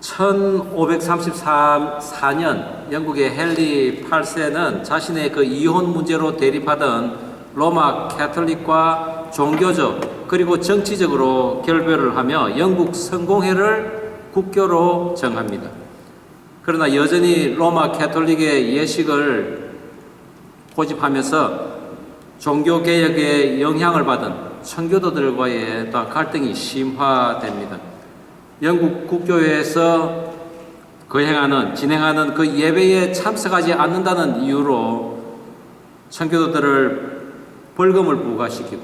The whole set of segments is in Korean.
1534년 영국의 헨리 8세는 자신의 그 이혼 문제로 대립하던 로마 캐톨릭과 종교적 그리고 정치적으로 결별을 하며 영국 성공회를 국교로 정합니다. 그러나 여전히 로마 캐톨릭의 예식을 고집하면서 종교개혁에 영향을 받은 청교도들과의 갈등이 심화됩니다. 영국 국교회에서 진행하는 그 예배에 참석하지 않는다는 이유로 청교도들을 벌금을 부과시키고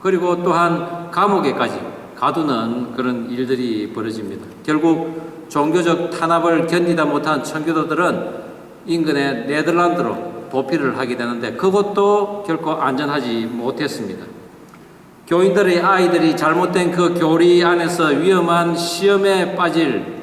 그리고 또한 감옥에까지 가두는 그런 일들이 벌어집니다. 결국 종교적 탄압을 견디다 못한 청교도들은 인근의 네덜란드로 도피를 하게 되는데 그것도 결코 안전하지 못했습니다. 교인들의 아이들이 잘못된 그 교리 안에서 위험한 시험에 빠질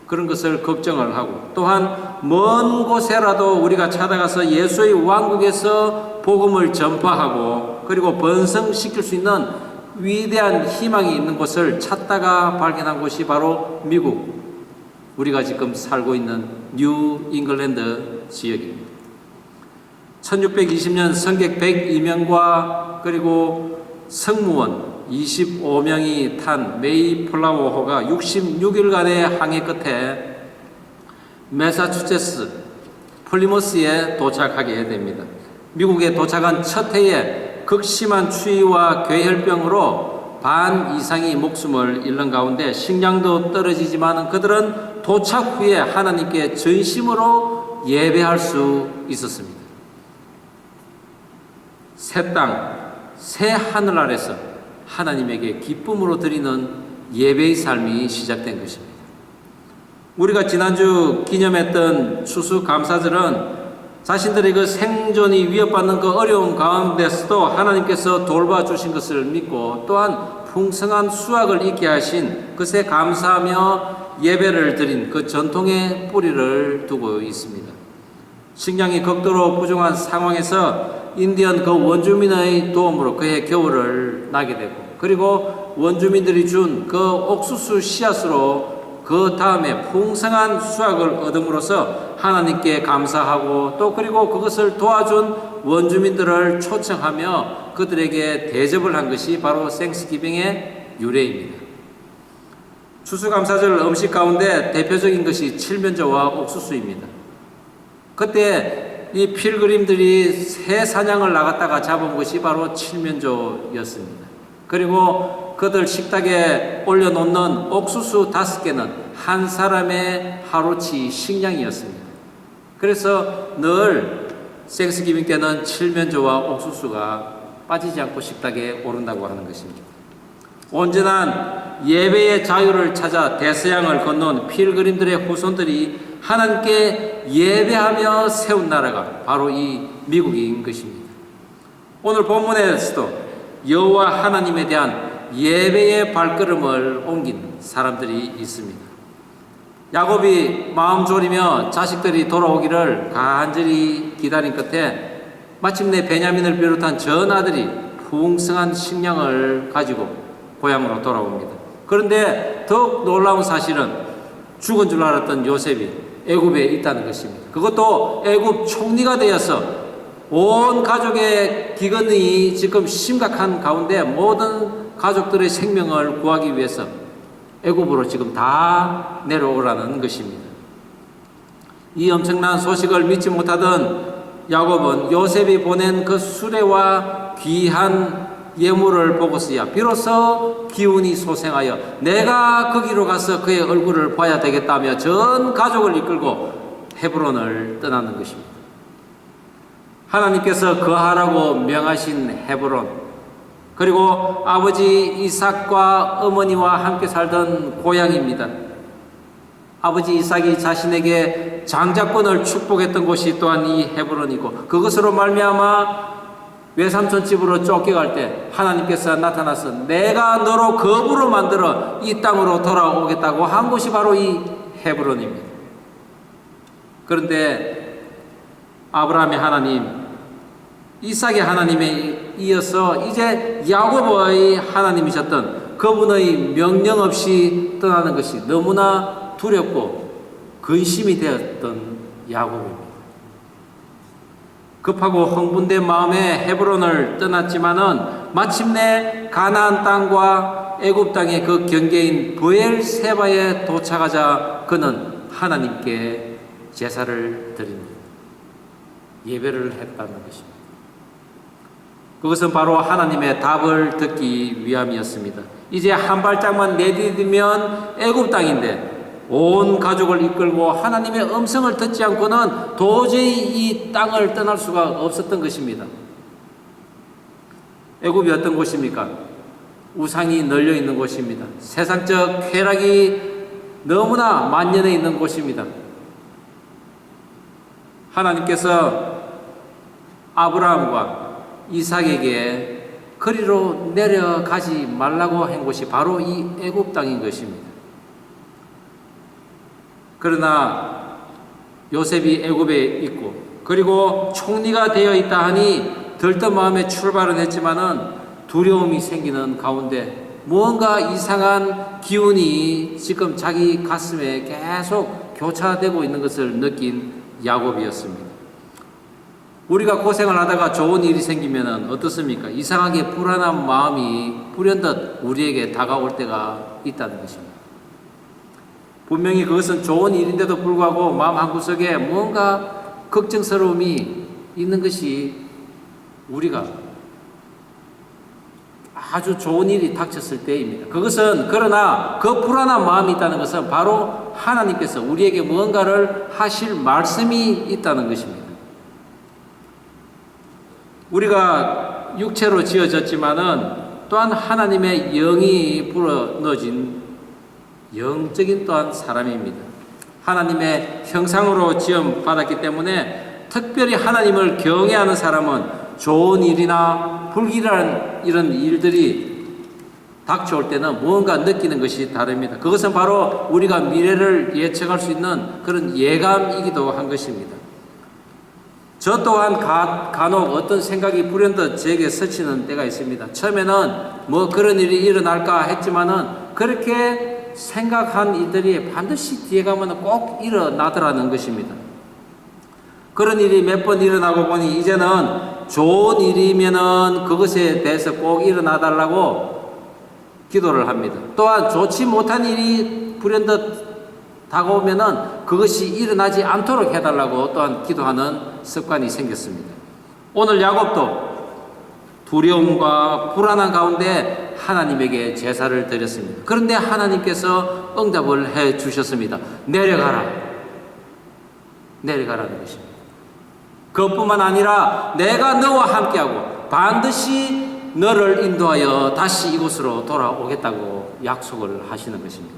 그런 것을 걱정을 하고 또한 먼 곳에라도 우리가 찾아가서 예수의 왕국에서 복음을 전파하고 그리고 번성시킬 수 있는 위대한 희망이 있는 곳을 찾다가 발견한 곳이 바로 미국, 우리가 지금 살고 있는 뉴 잉글랜드 지역입니다. 1620년 성객 102명과 그리고 승무원 25명이 탄 메이플라워호가 66일간의 항해 끝에 매사추세츠 플리머스에 도착하게 됩니다. 미국에 도착한 첫 해에 극심한 추위와 괴혈병으로 반 이상이 목숨을 잃는 가운데 식량도 떨어지지만 그들은 도착 후에 하나님께 전심으로 예배할 수 있었습니다. 새 땅, 새 하늘 아래서 하나님에게 기쁨으로 드리는 예배의 삶이 시작된 것입니다. 우리가 지난주 기념했던 추수감사절은 자신들의 그 생존이 위협받는 그 어려운 가운데서도 하나님께서 돌봐주신 것을 믿고 또한 풍성한 수확을 있게 하신 그것에 감사하며 예배를 드린 그 전통의 뿌리를 두고 있습니다. 식량이 극도로 부족한 상황에서 인디언 그 원주민의 도움으로 그의 겨울을 나게 되고 그리고 원주민들이 준 그 옥수수 씨앗으로 그 다음에 풍성한 수확을 얻음으로써 하나님께 감사하고 또 그리고 그것을 도와준 원주민들을 초청하며 그들에게 대접을 한 것이 바로 생스기빙의 유래입니다. 추수감사절 음식 가운데 대표적인 것이 칠면조와 옥수수입니다. 그때 이 필그림들이 새 사냥을 나갔다가 잡은 것이 바로 칠면조였습니다. 그리고 그들 식탁에 올려놓는 옥수수 5개는 한 사람의 하루치 식량이었습니다. 그래서 늘 생스기빙 때는 칠면조와 옥수수가 빠지지 않고 식탁에 오른다고 하는 것입니다. 온전한 예배의 자유를 찾아 대서양을 건넌 필그림들의 후손들이 하나님께 예배하며 세운 나라가 바로 이 미국인 것입니다. 오늘 본문에서도 여호와 하나님에 대한 예배의 발걸음을 옮긴 사람들이 있습니다. 야곱이 마음 졸이며 자식들이 돌아오기를 간절히 기다린 끝에 마침내 베냐민을 비롯한 전 아들이 풍성한 식량을 가지고 고향으로 돌아옵니다. 그런데 더욱 놀라운 사실은 죽은 줄 알았던 요셉이 애굽에 있다는 것입니다. 그것도 애굽 총리가 되어서 온 가족의 기근이 지금 심각한 가운데 모든 가족들의 생명을 구하기 위해서 애굽으로 지금 다 내려오라는 것입니다. 이 엄청난 소식을 믿지 못하던 야곱은 요셉이 보낸 그 수레와 귀한 예물을 보고서야 비로소 기운이 솟아하여 내가 거기로 가서 그의 얼굴을 봐야 되겠다며 전 가족을 이끌고 헤브론을 떠나는 것입니다. 하나님께서 거하라고 명하신 헤브론, 그리고 아버지 이삭과 어머니와 함께 살던 고향입니다. 아버지 이삭이 자신에게 장자권을 축복했던 곳이 또한 이 헤브론이고 그것으로 말미암아 외삼촌 집으로 쫓겨갈 때 하나님께서 나타나서 내가 너로 거부로 만들어 이 땅으로 돌아오겠다고 한 곳이 바로 이 헤브론입니다. 그런데 아브라함의 하나님, 이삭의 하나님에 이어서 이제 야곱의 하나님이셨던 그분의 명령 없이 떠나는 것이 너무나 두렵고 근심이 되었던 야곱입니다. 급하고 흥분된 마음에 헤브론을 떠났지만은 마침내 가나안 땅과 애굽 땅의 그 경계인 브엘세바에 도착하자 그는 하나님께 제사를 드립니다. 예배를 했다는 것입니다. 그것은 바로 하나님의 답을 듣기 위함이었습니다. 이제 한 발짝만 내디디면 애굽 땅인데 온 가족을 이끌고 하나님의 음성을 듣지 않고는 도저히 이 땅을 떠날 수가 없었던 것입니다. 애굽이 어떤 곳입니까? 우상이 널려 있는 곳입니다. 세상적 쾌락이 너무나 만연해 있는 곳입니다. 하나님께서 아브라함과 이삭에게 그리로 내려가지 말라고 한 곳이 바로 이 애굽 땅인 것입니다. 그러나 요셉이 애굽에 있고 그리고 총리가 되어 있다 하니 들뜬 마음에 출발은 했지만은 두려움이 생기는 가운데 무언가 이상한 기운이 지금 자기 가슴에 계속 교차되고 있는 것을 느낀 야곱이었습니다. 우리가 고생을 하다가 좋은 일이 생기면 어떻습니까? 이상하게 불안한 마음이 불현듯 우리에게 다가올 때가 있다는 것입니다. 분명히 그것은 좋은 일인데도 불구하고 마음 한구석에 뭔가 걱정스러움이 있는 것이 우리가 아주 좋은 일이 닥쳤을 때입니다. 그것은 그러나 그 불안한 마음이 있다는 것은 바로 하나님께서 우리에게 무언가를 하실 말씀이 있다는 것입니다. 우리가 육체로 지어졌지만은 또한 하나님의 영이 불어넣어진 영적인 또한 사람입니다. 하나님의 형상으로 지음 받았기 때문에 특별히 하나님을 경외하는 사람은 좋은 일이나 불길한 이런 일들이 닥쳐올 때는 무언가 느끼는 것이 다릅니다. 그것은 바로 우리가 미래를 예측할 수 있는 그런 예감이기도 한 것입니다. 저 또한 간혹 어떤 생각이 불현듯 제게 스치는 때가 있습니다. 처음에는 뭐 그런 일이 일어날까 했지만은 그렇게 생각한 일들이 반드시 뒤에 가면 꼭 일어나더라는 것입니다. 그런 일이 몇 번 일어나고 보니 이제는 좋은 일이면은 그것에 대해서 꼭 일어나달라고 기도를 합니다. 또한 좋지 못한 일이 불현듯 다가오면은 그것이 일어나지 않도록 해달라고 또한 기도하는 습관이 생겼습니다. 오늘 야곱도 두려움과 불안한 가운데 하나님에게 제사를 드렸습니다. 그런데 하나님께서 응답을 해 주셨습니다. 내려가라는 것입니다. 그것뿐만 아니라 내가 너와 함께하고 반드시 너를 인도하여 다시 이곳으로 돌아오겠다고 약속을 하시는 것입니다.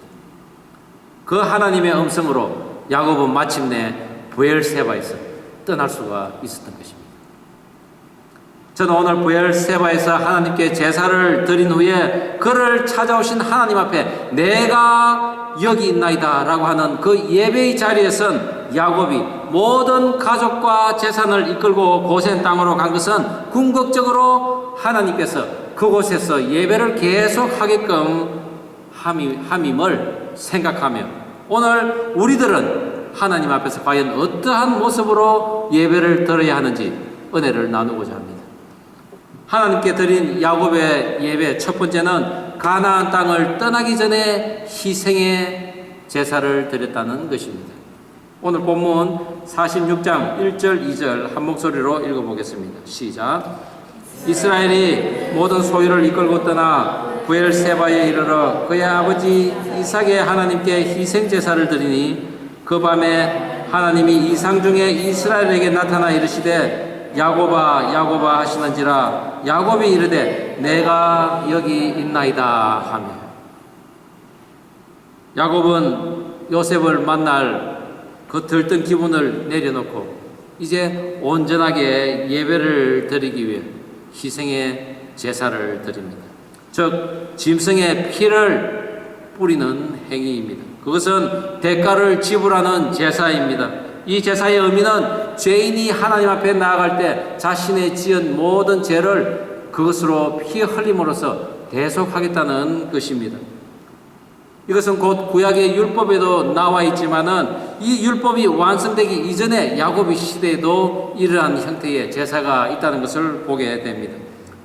그 하나님의 음성으로 야곱은 마침내 브엘세바에서 떠날 수가 있었던 것입니다. 저는 오늘 브엘세바에서 하나님께 제사를 드린 후에 그를 찾아오신 하나님 앞에 내가 여기 있나이다 라고 하는 그 예배의 자리에선 야곱이 모든 가족과 재산을 이끌고 고센 땅으로 간 것은 궁극적으로 하나님께서 그곳에서 예배를 계속하게끔 함임을 생각하며 오늘 우리들은 하나님 앞에서 과연 어떠한 모습으로 예배를 드려야 하는지 은혜를 나누고자 합니다. 하나님께 드린 야곱의 예배 첫 번째는 가나안 땅을 떠나기 전에 희생의 제사를 드렸다는 것입니다. 오늘 본문 46장 1절 2절 한 목소리로 읽어보겠습니다. 시작. 이스라엘이 모든 소유를 이끌고 떠나 브엘세바에 이르러 그의 아버지 이삭의 하나님께 희생 제사를 드리니 그 밤에 하나님이 이상 중에 이스라엘에게 나타나 이르시되 야곱아 야곱아 하시는지라 야곱이 이르되 내가 여기 있나이다 하며 야곱은 요셉을 만날 그 들뜬 기분을 내려놓고 이제 온전하게 예배를 드리기 위해 희생의 제사를 드립니다. 즉 짐승의 피를 뿌리는 행위입니다. 그것은 대가를 지불하는 제사입니다. 이 제사의 의미는 죄인이 하나님 앞에 나아갈 때 자신의 지은 모든 죄를 그것으로 피 흘림으로써 대속하겠다는 것입니다. 이것은 곧 구약의 율법에도 나와 있지만은 이 율법이 완성되기 이전에 야곱의 시대에도 이러한 형태의 제사가 있다는 것을 보게 됩니다.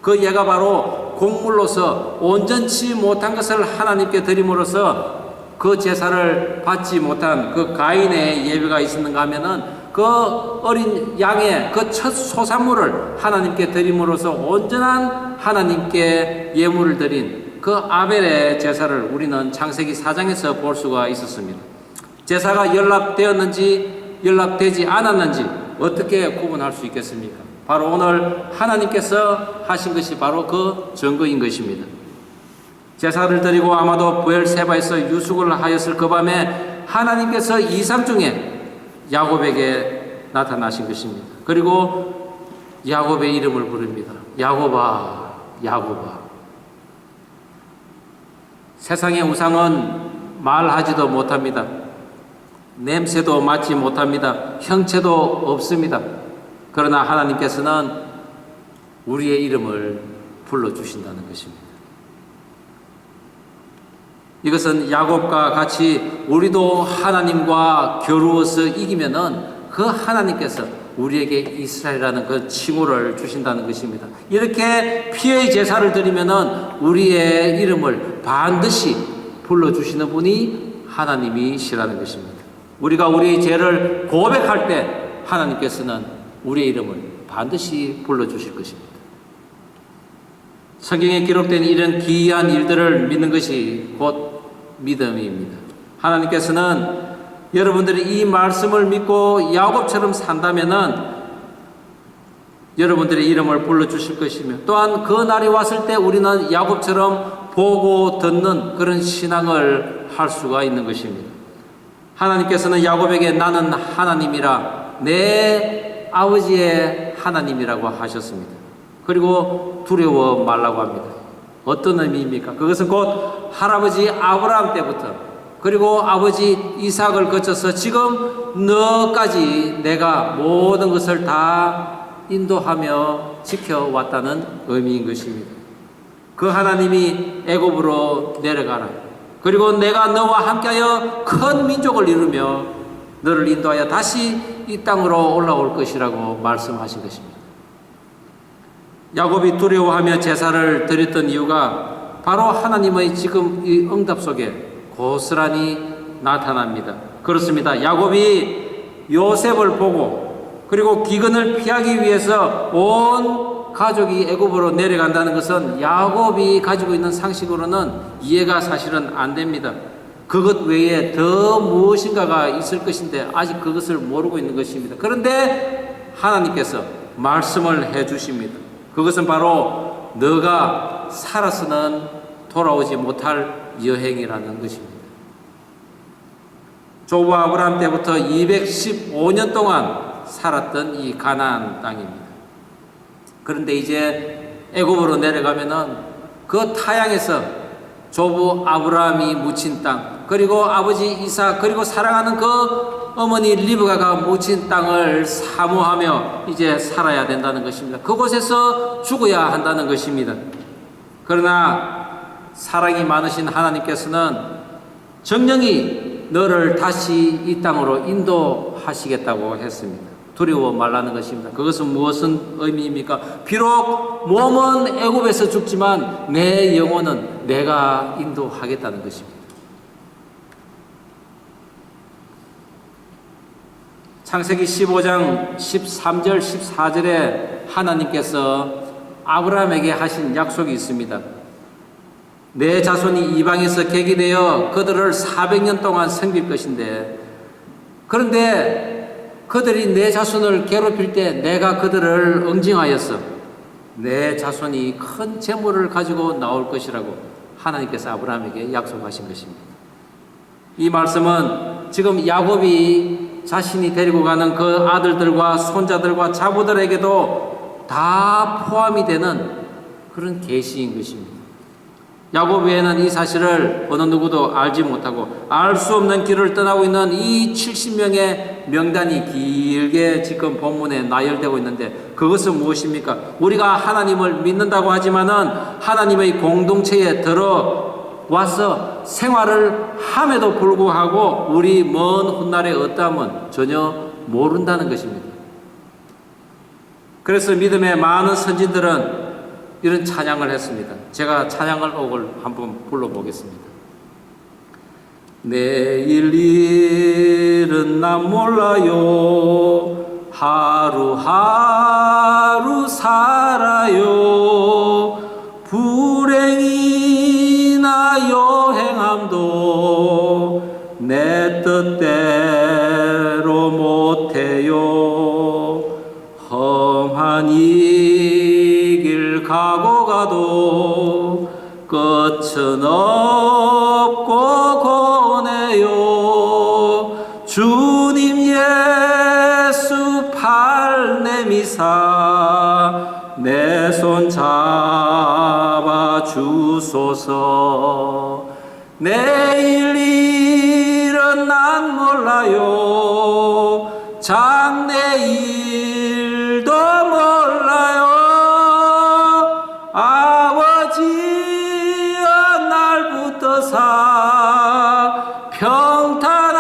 그 예가 바로 곡물로서 온전치 못한 것을 하나님께 드림으로써 그 제사를 받지 못한 그 가인의 예배가 있었는가 하면은 그 어린 양의 그 첫 소산물을 하나님께 드림으로써 온전한 하나님께 예물을 드린 그 아벨의 제사를 우리는 창세기 4장에서 볼 수가 있었습니다. 제사가 연락되었는지 연락되지 않았는지 어떻게 구분할 수 있겠습니까? 바로 오늘 하나님께서 하신 것이 바로 그 증거인 것입니다. 제사를 드리고 아마도 부엘세바에서 유숙을 하였을 그 밤에 하나님께서 이상 중에 야곱에게 나타나신 것입니다. 그리고 야곱의 이름을 부릅니다. 야곱아, 야곱아. 세상의 우상은 말하지도 못합니다. 냄새도 맡지 못합니다. 형체도 없습니다. 그러나 하나님께서는 우리의 이름을 불러주신다는 것입니다. 이것은 야곱과 같이 우리도 하나님과 겨루어서 이기면은 그 하나님께서 우리에게 이스라엘이라는 그 칭호를 주신다는 것입니다. 이렇게 피의 제사를 드리면은 우리의 이름을 반드시 불러주시는 분이 하나님이시라는 것입니다. 우리가 우리의 죄를 고백할 때 하나님께서는 우리의 이름을 반드시 불러주실 것입니다. 성경에 기록된 이런 기이한 일들을 믿는 것이 곧 믿음입니다. 하나님께서는 여러분들이 이 말씀을 믿고 야곱처럼 산다면은 여러분들의 이름을 불러주실 것이며 또한 그 날이 왔을 때 우리는 야곱처럼 보고 듣는 그런 신앙을 할 수가 있는 것입니다. 하나님께서는 야곱에게 나는 하나님이라 내 아버지의 하나님이라고 하셨습니다. 그리고 두려워 말라고 합니다. 어떤 의미입니까? 그것은 곧 할아버지 아브라함 때부터 그리고 아버지 이삭을 거쳐서 지금 너까지 내가 모든 것을 다 인도하며 지켜왔다는 의미인 것입니다. 그 하나님이 애굽으로 내려가라. 그리고 내가 너와 함께하여 큰 민족을 이루며 너를 인도하여 다시 이 땅으로 올라올 것이라고 말씀하신 것입니다. 야곱이 두려워하며 제사를 드렸던 이유가 바로 하나님의 지금 이 응답 속에 고스란히 나타납니다. 그렇습니다. 야곱이 요셉을 보고 그리고 기근을 피하기 위해서 온 가족이 애굽으로 내려간다는 것은 야곱이 가지고 있는 상식으로는 이해가 사실은 안 됩니다. 그것 외에 더 무엇인가가 있을 것인데 아직 그것을 모르고 있는 것입니다. 그런데 하나님께서 말씀을 해주십니다. 그것은 바로 너가 살아서는 돌아오지 못할 여행이라는 것입니다. 조부 아브라함 때부터 215년 동안 살았던 이 가나안 땅입니다. 그런데 이제 애굽으로 내려가면은 그 타향에서 조부 아브라함이 묻힌 땅, 그리고 아버지 이삭, 그리고 사랑하는 그 어머니 리브가가 묻힌 땅을 사모하며 이제 살아야 된다는 것입니다. 그곳에서 죽어야 한다는 것입니다. 그러나 사랑이 많으신 하나님께서는 정령이 너를 다시 이 땅으로 인도하시겠다고 했습니다. 두려워 말라는 것입니다. 그것은 무엇은 의미입니까? 비록 몸은 애굽에서 죽지만 내 영혼은 내가 인도하겠다는 것입니다. 창세기 15장 13절 14절에 하나님께서 아브라함에게 하신 약속이 있습니다. 내 자손이 이방에서 객이 되어 그들을 400년 동안 섬길 것인데 그런데 그들이 내 자손을 괴롭힐 때 내가 그들을 응징하였어. 내 자손이 큰 재물을 가지고 나올 것이라고 하나님께서 아브라함에게 약속하신 것입니다. 이 말씀은 지금 야곱이 자신이 데리고 가는 그 아들들과 손자들과 자부들에게도 다 포함이 되는 그런 계시인 것입니다. 야곱 외에는 이 사실을 어느 누구도 알지 못하고 알 수 없는 길을 떠나고 있는 이 70명의 명단이 길게 지금 본문에 나열되고 있는데 그것은 무엇입니까? 우리가 하나님을 믿는다고 하지만은 하나님의 공동체에 들어 와서 생활을 함에도 불구하고 우리 먼 훗날의 어떠함은 전혀 모른다는 것입니다. 그래서 믿음의 많은 선진들은 이런 찬양을 했습니다. 제가 찬양을 곡을 한번 불러보겠습니다. 내일 일은 난 몰라요. 하루하루 살아요. 불행이나 여행함도 내 뜻대로 못해요. 험한 이 길 가고 가도 끝은 없고 고네요. 주님 예수 팔 내미사 내 손 잡아 주소서. 내일 일은 난 몰라요. 장래일도 몰라요. 아버지여 날 붙드사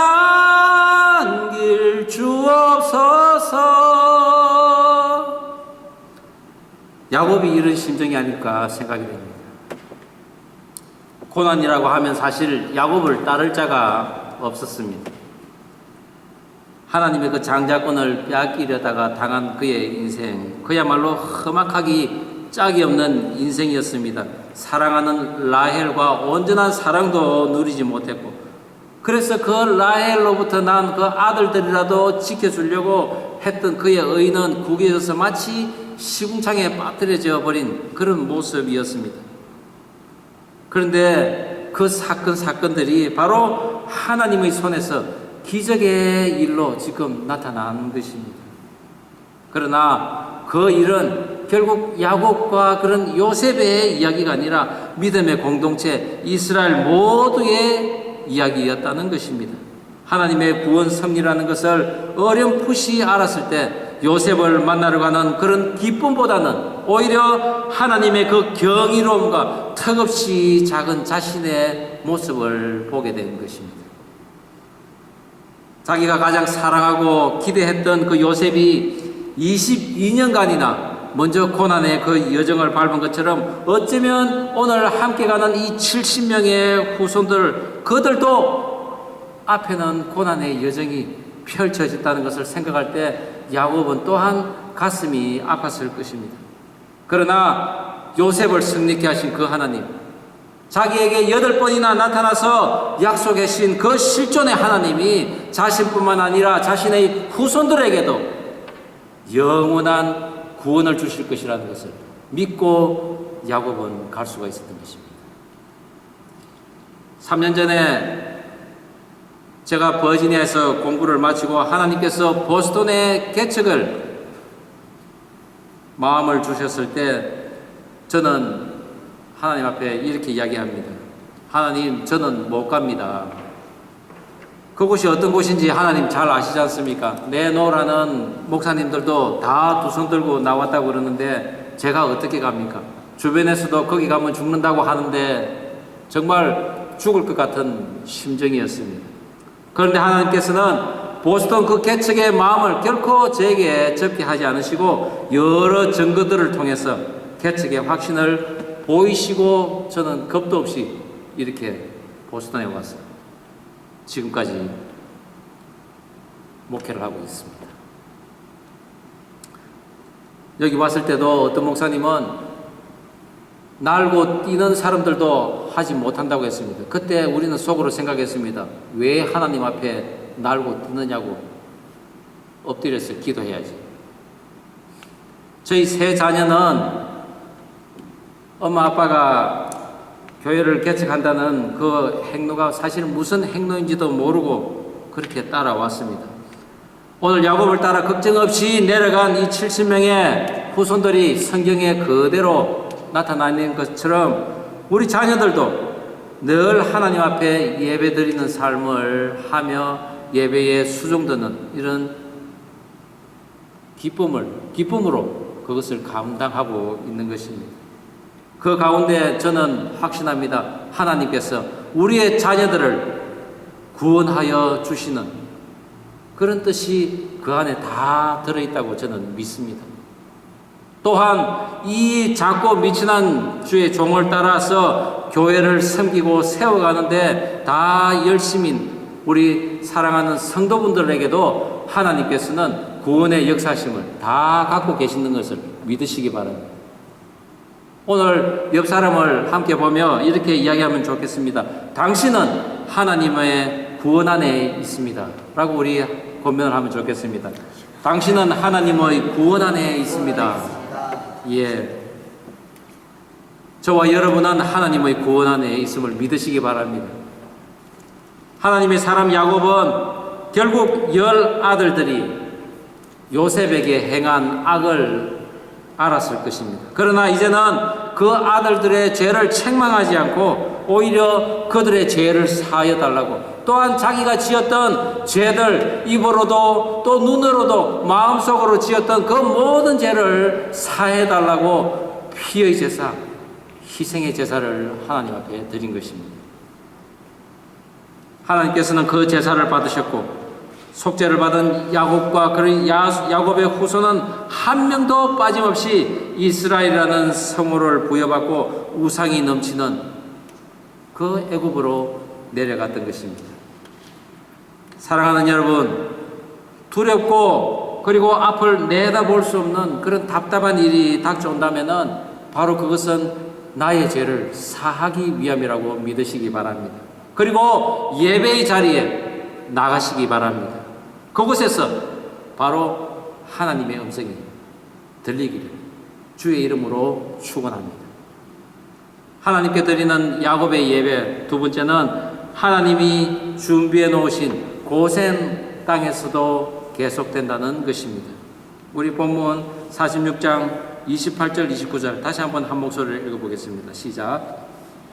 평탄한 길 주옵소서. 야곱이 이런 심정이 아닐까 생각이 됩니다. 고난이라고 하면 사실 야곱을 따를 자가 없었습니다. 하나님의 그 장자권을 빼앗기려다가 당한 그의 인생, 그야말로 험악하기 짝이 없는 인생이었습니다. 사랑하는 라헬과 온전한 사랑도 누리지 못했고, 그래서 그 라헬로부터 난 그 아들들이라도 지켜주려고 했던 그의 의는 구겨져서 마치 시궁창에 빠뜨려져 버린 그런 모습이었습니다. 그런데 그 사건들이 바로 하나님의 손에서 기적의 일로 지금 나타나는 것입니다. 그러나 그 일은 결국 야곱과 그런 요셉의 이야기가 아니라 믿음의 공동체 이스라엘 모두의 이야기였다는 것입니다. 하나님의 구원 섭리라는 것을 어렴풋이 알았을 때 요셉을 만나러 가는 그런 기쁨보다는 오히려 하나님의 그 경이로움과 턱없이 작은 자신의 모습을 보게 된 것입니다. 자기가 가장 사랑하고 기대했던 그 요셉이 22년간이나 먼저 고난의 그 여정을 밟은 것처럼 어쩌면 오늘 함께 가는 이 70명의 후손들, 그들도 앞에는 고난의 여정이 펼쳐졌다는 것을 생각할 때 야곱은 또한 가슴이 아팠을 것입니다. 그러나 요셉을 승리케 하신 그 하나님, 자기에게 8번이나 나타나서 약속하신 그 실존의 하나님이 자신뿐만 아니라 자신의 후손들에게도 영원한 구원을 주실 것이라는 것을 믿고 야곱은 갈 수가 있었던 것입니다. 3년 전에 제가 버지니아에서 공부를 마치고 하나님께서 보스턴의 개척을 마음을 주셨을 때 저는 하나님 앞에 이렇게 이야기합니다. 하나님, 저는 못 갑니다. 그곳이 어떤 곳인지 하나님 잘 아시지 않습니까? 내놓으라는 목사님들도 다 두 손 들고 나왔다고 그러는데 제가 어떻게 갑니까? 주변에서도 거기 가면 죽는다고 하는데 정말 죽을 것 같은 심정이었습니다. 그런데 하나님께서는 보스턴 그 개척의 마음을 결코 제게 접게 하지 않으시고 여러 증거들을 통해서 개척의 확신을 보이시고 저는 겁도 없이 이렇게 보스턴에 와서 지금까지 목회를 하고 있습니다. 여기 왔을 때도 어떤 목사님은 날고 뛰는 사람들도 하지 못한다고 했습니다. 그때 우리는 속으로 생각했습니다. 왜 하나님 앞에 날고 뛰느냐고 엎드려서 기도해야지. 저희 세 자녀는 엄마 아빠가 교회를 개척한다는 그 행로가 사실은 무슨 행로인지도 모르고 그렇게 따라왔습니다. 오늘 야곱을 따라 걱정 없이 내려간 이 70명의 후손들이 성경에 그대로 나타나는 것처럼 우리 자녀들도 늘 하나님 앞에 예배 드리는 삶을 하며 예배에 수종드는 이런 기쁨으로 그것을 감당하고 있는 것입니다. 그 가운데 저는 확신합니다. 하나님께서 우리의 자녀들을 구원하여 주시는 그런 뜻이 그 안에 다 들어있다고 저는 믿습니다. 또한 이 작고 미천한 주의 종을 따라서 교회를 섬기고 세워가는데 다 열심인 우리 사랑하는 성도분들에게도 하나님께서는 구원의 역사심을 다 갖고 계시는 것을 믿으시기 바랍니다. 오늘 옆 사람을 함께 보며 이렇게 이야기하면 좋겠습니다. 당신은 하나님의 구원 안에 있습니다. 라고 우리 권면을 하면 좋겠습니다. 당신은 하나님의 구원 안에 있습니다. 예. 저와 여러분은 하나님의 구원 안에 있음을 믿으시기 바랍니다. 하나님의 사람 야곱은 결국 10 아들들이 요셉에게 행한 악을 알았을 것입니다. 그러나 이제는 그 아들들의 죄를 책망하지 않고 오히려 그들의 죄를 사하여 달라고, 또한 자기가 지었던 죄들, 입으로도 또 눈으로도 마음속으로 지었던 그 모든 죄를 사해 달라고 피의 제사, 희생의 제사를 하나님 앞에 드린 것입니다. 하나님께서는 그 제사를 받으셨고 속죄를 받은 야곱과 그런 야곱의 후손은 한 명도 빠짐없이 이스라엘이라는 성호를 부여받고 우상이 넘치는 그 애굽으로 내려갔던 것입니다. 사랑하는 여러분, 두렵고 그리고 앞을 내다볼 수 없는 그런 답답한 일이 닥쳐온다면은 바로 그것은 나의 죄를 사하기 위함이라고 믿으시기 바랍니다. 그리고 예배의 자리에 나가시기 바랍니다. 그곳에서 바로 하나님의 음성이 들리기를 주의 이름으로 축원합니다. 하나님께 드리는 야곱의 예배, 두 번째는 하나님이 준비해 놓으신 고센 땅에서도 계속된다는 것입니다. 우리 본문 46장 28절 29절 다시 한번 한 목소리를 읽어보겠습니다. 시작.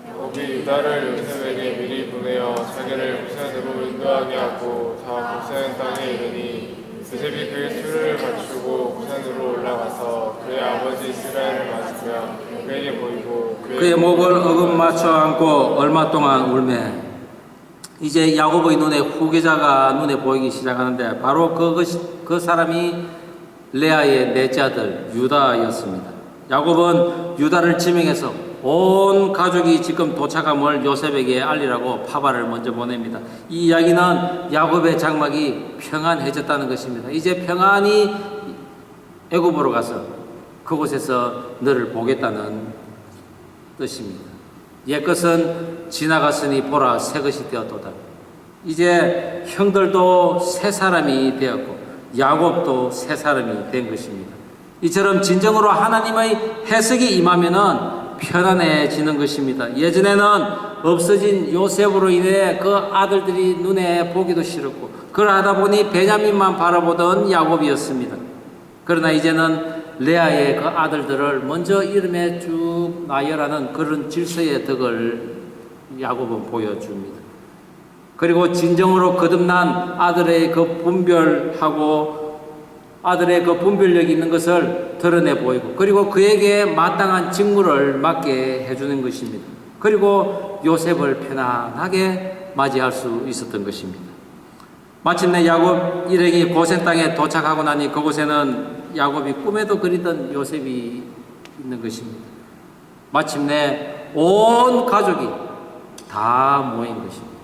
야곱이 유다를 요셉에게 미리 보내어 자기를 고센으로 인도하게 하고 다 고센 땅에 이르니 요셉이 그의 수를 갖추고 고센으로 올라가서 그의 아버지 이스라엘을 맞으며 그에게 보이고 그의 목을 어긋맞춰 안고 얼마 동안 울매. 이제 야곱의 눈에 후계자가 눈에 보이기 시작하는데 바로 그 사람이 레아의 넷째 아들 유다였습니다. 야곱은 유다를 지명해서 온 가족이 지금 도착함을 요셉에게 알리라고 파바를 먼저 보냅니다. 이 이야기는 야곱의 장막이 평안해졌다는 것입니다. 이제 평안히 애굽으로 가서 그곳에서 너를 보겠다는 뜻입니다. 옛것은 지나갔으니 보라 새 것이 되었도다. 이제 형들도 새 사람이 되었고 야곱도 새 사람이 된 것입니다. 이처럼 진정으로 하나님의 해석이 임하면은 편안해지는 것입니다. 예전에는 없어진 요셉으로 인해 그 아들들이 눈에 보기도 싫었고 그러하다 보니 베냐민만 바라보던 야곱이었습니다. 그러나 이제는 레아의 그 아들들을 먼저 이름에 쭉 나열하는 그런 질서의 덕을 야곱은 보여줍니다. 그리고 진정으로 거듭난 아들의 그 분별하고 아들의 그 분별력이 있는 것을 드러내 보이고 그리고 그에게 마땅한 직무를 맡게 해주는 것입니다. 그리고 요셉을 편안하게 맞이할 수 있었던 것입니다. 마침내 야곱 일행이 고센 땅에 도착하고 나니 그곳에는 야곱이 꿈에도 그리던 요셉이 있는 것입니다. 마침내 온 가족이 다 모인 것입니다.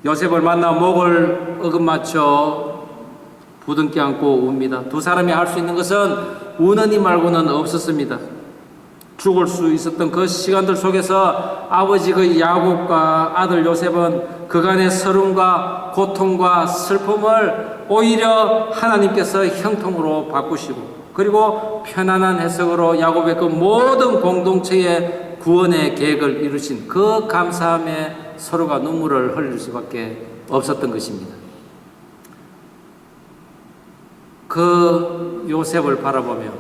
요셉을 만나 목을 어긋맞춰 부둥켜 안고 웁니다. 두 사람이 할 수 있는 것은 우는 이 말고는 없었습니다. 죽을 수 있었던 그 시간들 속에서 아버지 그 야곱과 아들 요셉은 그간의 서름과 고통과 슬픔을 오히려 하나님께서 형통으로 바꾸시고 그리고 편안한 해석으로 야곱의 그 모든 공동체의 구원의 계획을 이루신 그 감사함에 서로가 눈물을 흘릴 수밖에 없었던 것입니다. 그 요셉을 바라보며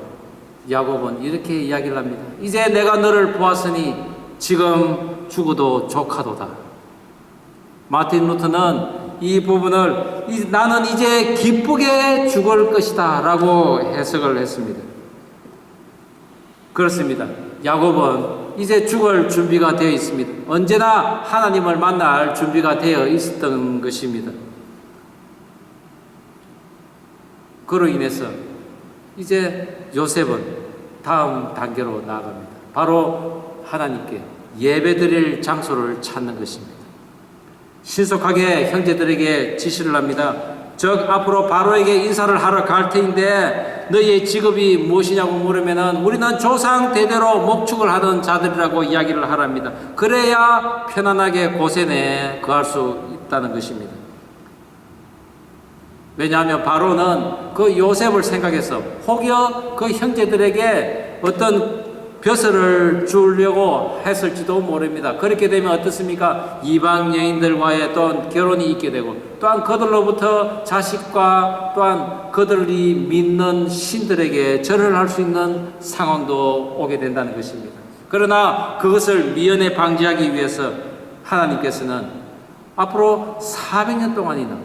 야곱은 이렇게 이야기를 합니다. 이제 내가 너를 보았으니 지금 죽어도 조카도다. 마틴 루터는 이 부분을 나는 이제 기쁘게 죽을 것이다 라고 해석을 했습니다. 그렇습니다. 야곱은 이제 죽을 준비가 되어 있습니다. 언제나 하나님을 만날 준비가 되어 있었던 것입니다. 그로 인해서 이제 요셉은 다음 단계로 나아갑니다. 바로 하나님께 예배드릴 장소를 찾는 것입니다. 신속하게 형제들에게 지시를 합니다. 즉 앞으로 바로에게 인사를 하러 갈 터인데 너희의 직업이 무엇이냐고 물으면은 우리는 조상 대대로 목축을 하던 자들이라고 이야기를 하랍니다. 그래야 편안하게 고센에 거할 수 있다는 것입니다. 왜냐하면 바로는 그 요셉을 생각해서 혹여 그 형제들에게 어떤 벼슬을 주려고 했을지도 모릅니다. 그렇게 되면 어떻습니까? 이방 여인들과의 또한 결혼이 있게 되고 또한 그들로부터 자식과 또한 그들이 믿는 신들에게 절을 할 수 있는 상황도 오게 된다는 것입니다. 그러나 그것을 미연에 방지하기 위해서 하나님께서는 앞으로 400년 동안이나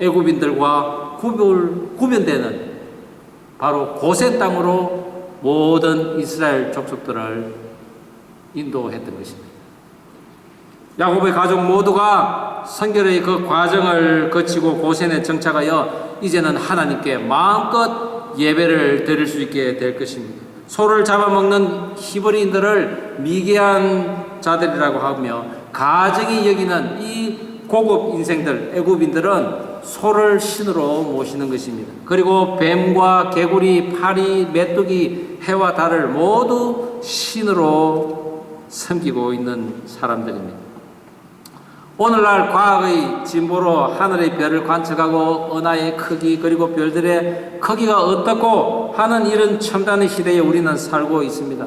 애굽인들과 구별되는 바로 고센 땅으로 모든 이스라엘 족속들을 인도했던 것입니다. 야곱의 가족 모두가 선결의 그 과정을 거치고 고센에 정착하여 이제는 하나님께 마음껏 예배를 드릴 수 있게 될 것입니다. 소를 잡아먹는 히브리인들을 미개한 자들이라고 하며 가증히 여기는 이 고급 인생들, 애굽인들은 소를 신으로 모시는 것입니다. 그리고 뱀과 개구리, 파리, 메뚜기, 해와 달을 모두 신으로 섬기고 있는 사람들입니다. 오늘날 과학의 진보로 하늘의 별을 관측하고 은하의 크기 그리고 별들의 크기가 어떻고 하는 이런 첨단의 시대에 우리는 살고 있습니다.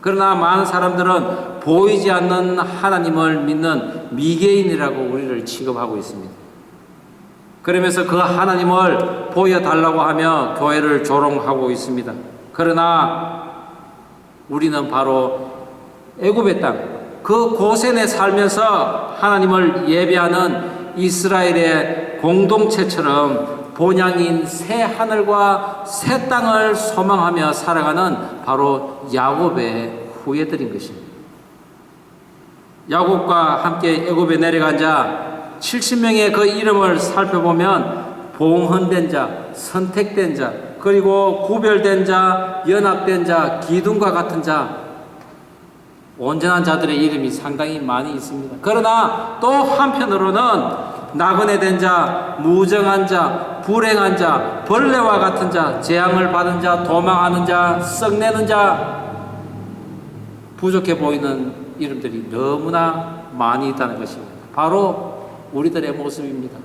그러나 많은 사람들은 보이지 않는 하나님을 믿는 미개인이라고 우리를 취급하고 있습니다. 그러면서 그 하나님을 보여달라고 하며 교회를 조롱하고 있습니다. 그러나 우리는 바로 애굽의 땅, 그 고센에 살면서 하나님을 예배하는 이스라엘의 공동체처럼 본향인 새 하늘과 새 땅을 소망하며 살아가는 바로 야곱의 후예들인 것입니다. 야곱과 함께 애굽에 내려간 자 70명의 그 이름을 살펴보면 봉헌된 자, 선택된 자, 그리고 구별된 자, 연합된 자, 기둥과 같은 자, 온전한 자들의 이름이 상당히 많이 있습니다. 그러나 또 한편으로는 나그네 된 자, 무정한 자, 불행한 자, 벌레와 같은 자, 재앙을 받은 자, 도망하는 자, 썩내는 자, 부족해 보이는 이름들이 너무나 많이 있다는 것입니다. 바로 우리들의 모습입니다.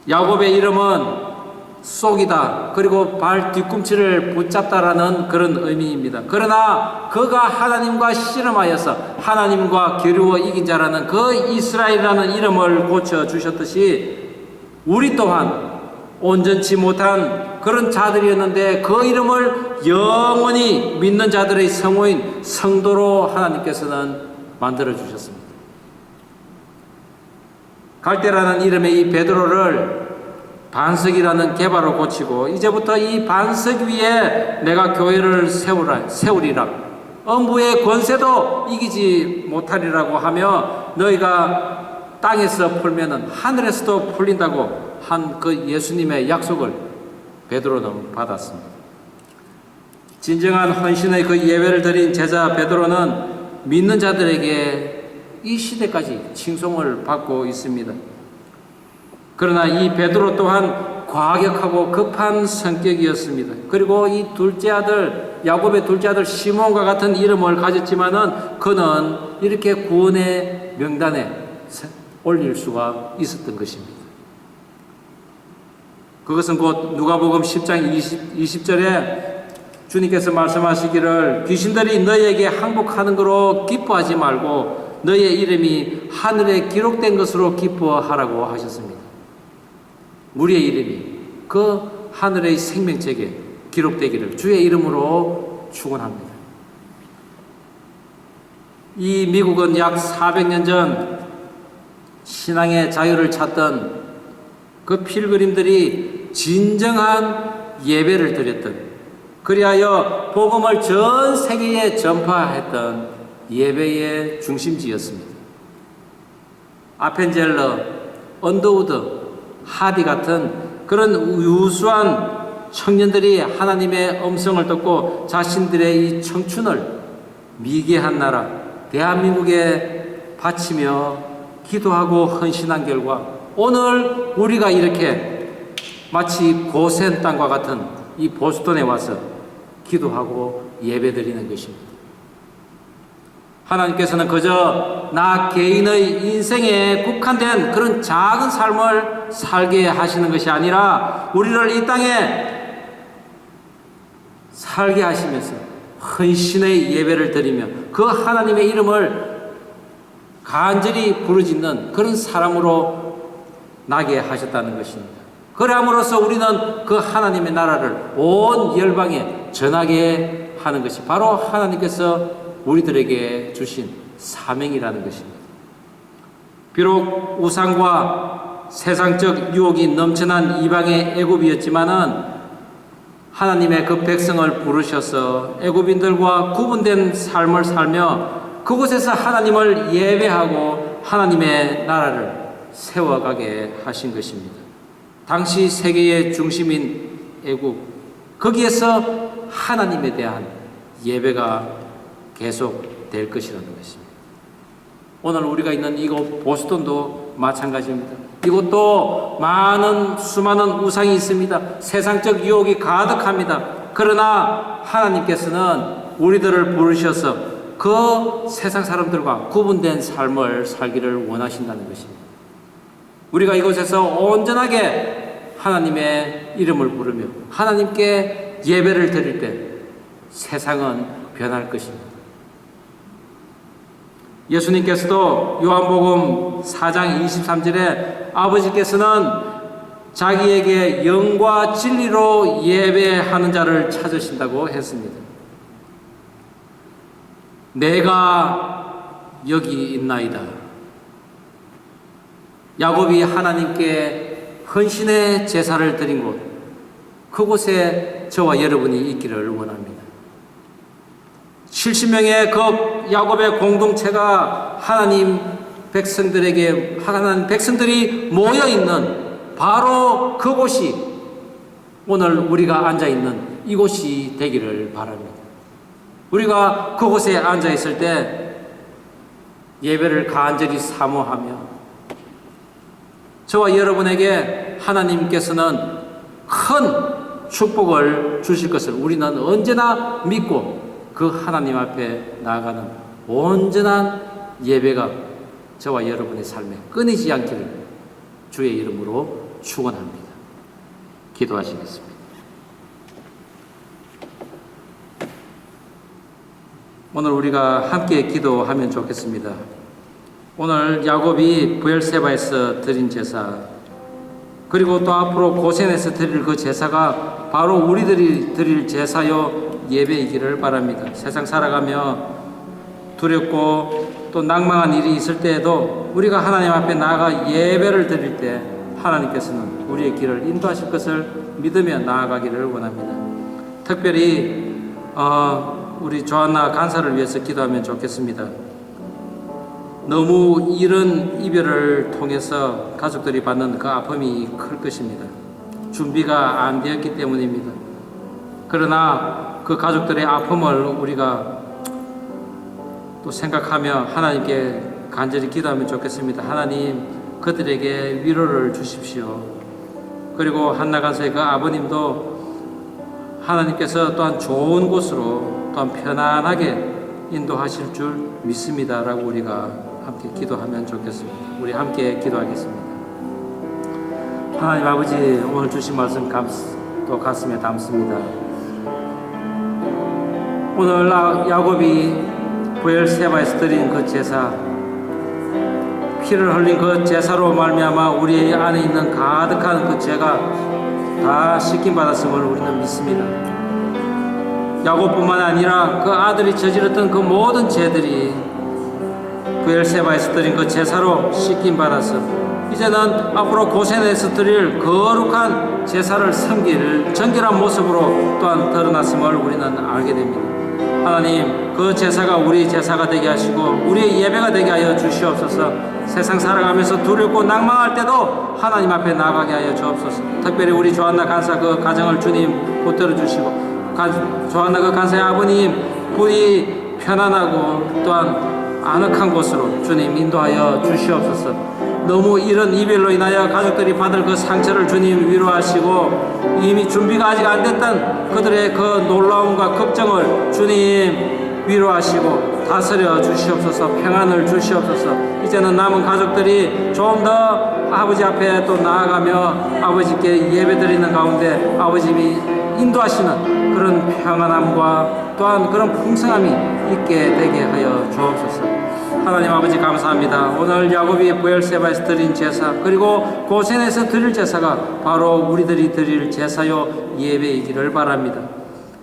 야곱의 이름은 쏙이다. 그리고 발 뒤꿈치를 붙잡다라는 그런 의미입니다. 그러나 그가 하나님과 씨름하여서 하나님과 겨루어 이긴 자라는 그 이스라엘이라는 이름을 고쳐주셨듯이 우리 또한 온전치 못한 그런 자들이었는데 그 이름을 영원히 믿는 자들의 성호인 성도로 하나님께서는 만들어주셨습니다. 갈대라는 이름의 이 베드로를 반석이라는 개발로 고치고 이제부터 이 반석 위에 내가 교회를 세우리라. 엄부의 권세도 이기지 못하리라고 하며 너희가 땅에서 풀면은 하늘에서도 풀린다고 한 그 예수님의 약속을 베드로는 받았습니다. 진정한 헌신의 그 예배를 드린 제자 베드로는 믿는 자들에게 이 시대까지 칭송을 받고 있습니다. 그러나 이 베드로 또한 과격하고 급한 성격이었습니다. 그리고 이 둘째 아들, 야곱의 둘째 아들 시몬과 같은 이름을 가졌지만은 그는 이렇게 구원의 명단에 올릴 수가 있었던 것입니다. 그것은 곧 누가복음 10장 20절에 주님께서 말씀하시기를 귀신들이 너희에게 항복하는 거로 기뻐하지 말고 너희의 이름이 하늘에 기록된 것으로 기뻐하라고 하셨습니다. 우리의 이름이 그 하늘의 생명책에 기록되기를 주의 이름으로 축원합니다. 이 미국은 약 400년 전 신앙의 자유를 찾던 그 필그림들이 진정한 예배를 드렸던 그리하여 복음을 전 세계에 전파했던 예배의 중심지였습니다. 아펜젤러, 언더우드, 하디 같은 그런 유수한 청년들이 하나님의 음성을 듣고 자신들의 이 청춘을 미개한 나라 대한민국에 바치며 기도하고 헌신한 결과 오늘 우리가 이렇게 마치 고센 땅과 같은 이 보스턴에 와서 기도하고 예배드리는 것입니다. 하나님께서는 그저 나 개인의 인생에 국한된 그런 작은 삶을 살게 하시는 것이 아니라 우리를 이 땅에 살게 하시면서 헌신의 예배를 드리며 그 하나님의 이름을 간절히 부르짖는 그런 사람으로 나게 하셨다는 것입니다. 그러함으로써 우리는 그 하나님의 나라를 온 열방에 전하게 하는 것이 바로 하나님께서 우리들에게 주신 사명이라는 것입니다. 비록 우상과 세상적 유혹이 넘쳐난 이방의 애굽이었지만은 하나님의 그 백성을 부르셔서 애굽인들과 구분된 삶을 살며 그곳에서 하나님을 예배하고 하나님의 나라를 세워가게 하신 것입니다. 당시 세계의 중심인 애굽, 거기에서 하나님에 대한 예배가 계속될 것이라는 것입니다. 오늘 우리가 있는 이곳 보스턴도 마찬가지입니다. 이곳도 수많은 우상이 있습니다. 세상적 유혹이 가득합니다. 그러나 하나님께서는 우리들을 부르셔서 그 세상 사람들과 구분된 삶을 살기를 원하신다는 것입니다. 우리가 이곳에서 온전하게 하나님의 이름을 부르며 하나님께 예배를 드릴 때 세상은 변할 것입니다. 예수님께서도 요한복음 4장 23절에 아버지께서는 자기에게 영과 진리로 예배하는 자를 찾으신다고 했습니다. 내가 여기 있나이다. 야곱이 하나님께 헌신의 제사를 드린 곳, 그곳에 저와 여러분이 있기를 원합니다. 70명의 그 야곱의 공동체가 하나님 백성들이 모여 있는 바로 그곳이 오늘 우리가 앉아 있는 이곳이 되기를 바랍니다. 우리가 그곳에 앉아 있을 때 예배를 간절히 사모하며 저와 여러분에게 하나님께서는 큰 축복을 주실 것을 우리는 언제나 믿고 그 하나님 앞에 나아가는 온전한 예배가 저와 여러분의 삶에 끊이지 않기를 주의 이름으로 축원합니다. 기도하시겠습니다. 오늘 우리가 함께 기도하면 좋겠습니다. 오늘 야곱이 브엘세바에서 드린 제사, 그리고 또 앞으로 고센에서 드릴 그 제사가 바로 우리들이 드릴 제사요 예배이기를 바랍니다. 세상 살아가며 두렵고 또 낭망한 일이 있을 때에도 우리가 하나님 앞에 나아가 예배를 드릴 때 하나님께서는 우리의 길을 인도하실 것을 믿으며 나아가기를 원합니다. 특별히 우리 조한나 간사를 위해서 기도하면 좋겠습니다. 너무 이른 이별을 통해서 가족들이 받는 그 아픔이 클 것입니다. 준비가 안 되었기 때문입니다. 그러나 그 가족들의 아픔을 우리가 또 생각하며 하나님께 간절히 기도하면 좋겠습니다. 하나님, 그들에게 위로를 주십시오. 그리고 한나 간사의 그 아버님도 하나님께서 또한 좋은 곳으로 또한 편안하게 인도하실 줄 믿습니다. 라고 우리가 함께 기도하면 좋겠습니다. 우리 함께 기도하겠습니다. 하나님 아버지, 오늘 주신 말씀 또 가슴에 담습니다. 오늘 야곱이 브엘세바에서 드린 그 제사, 피를 흘린 그 제사로 말미암아 우리 안에 있는 가득한 그 죄가 다 씻김 받았음을 우리는 믿습니다. 야곱뿐만 아니라 그 아들이 저질렀던 그 모든 죄들이 브엘세바에서 드린 그 제사로 씻김 받아서 이제는 앞으로 고센에서 드릴 거룩한 제사를 섬길 정결한 모습으로 또한 드러났음을 우리는 알게 됩니다. 하나님, 그 제사가 우리 제사가 되게 하시고 우리의 예배가 되게 하여 주시옵소서. 세상 살아가면서 두렵고 낭망할 때도 하나님 앞에 나가게 하여 주옵소서. 특별히 우리 조한나 간사 그 가정을 주님 붙들어 주시고, 조한나 그 간사의 아버님 부디 편안하고 또한 아늑한 곳으로 주님 인도하여 주시옵소서. 너무 이런 이별로 인하여 가족들이 받을 그 상처를 주님 위로하시고, 이미 준비가 아직 안 됐던 그들의 그 놀라움과 걱정을 주님 위로하시고 다스려 주시옵소서. 평안을 주시옵소서. 이제는 남은 가족들이 좀 더 아버지 앞에 또 나아가며 아버지께 예배드리는 가운데 아버님이 인도하시는 그런 평안함과 또한 그런 풍성함이 있게 되게 하여 주옵소서. 하나님 아버지 감사합니다. 오늘 야곱이 부엘세바에서 드린 제사, 그리고 고센에서 드릴 제사가 바로 우리들이 드릴 제사요 예배이기를 바랍니다.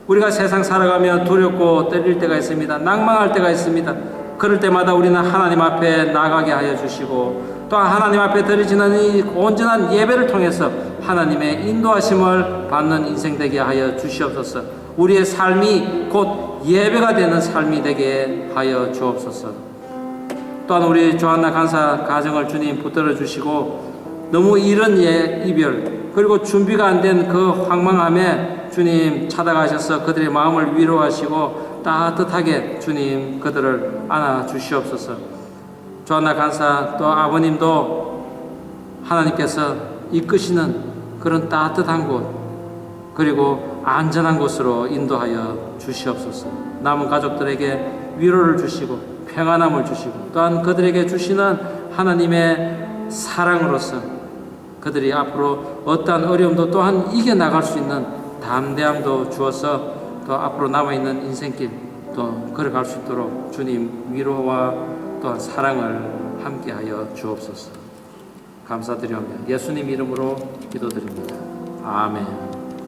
우리가 세상 살아가며 두렵고 떨릴 때가 있습니다. 낭망할 때가 있습니다. 그럴 때마다 우리는 하나님 앞에 나가게 하여 주시고, 또한 하나님 앞에 드리지는 이 온전한 예배를 통해서 하나님의 인도하심을 받는 인생 되게 하여 주시옵소서. 우리의 삶이 곧 예배가 되는 삶이 되게 하여 주옵소서. 또한 우리 조한나 간사 가정을 주님 붙들어 주시고, 너무 이른 이별 그리고 준비가 안 된 그 황망함에 주님 찾아가셔서 그들의 마음을 위로하시고 따뜻하게 주님 그들을 안아 주시옵소서. 조한나 간사 또 아버님도 하나님께서 이끄시는 그런 따뜻한 곳 그리고 안전한 곳으로 인도하여 주시옵소서. 남은 가족들에게 위로를 주시고 평안함을 주시고, 또한 그들에게 주시는 하나님의 사랑으로서 그들이 앞으로 어떠한 어려움도 또한 이겨나갈 수 있는 담대함도 주어서 또 앞으로 남아있는 인생길 또 걸어갈 수 있도록 주님 위로와 또한 사랑을 함께하여 주옵소서. 감사드리오며 예수님 이름으로 기도드립니다. 아멘.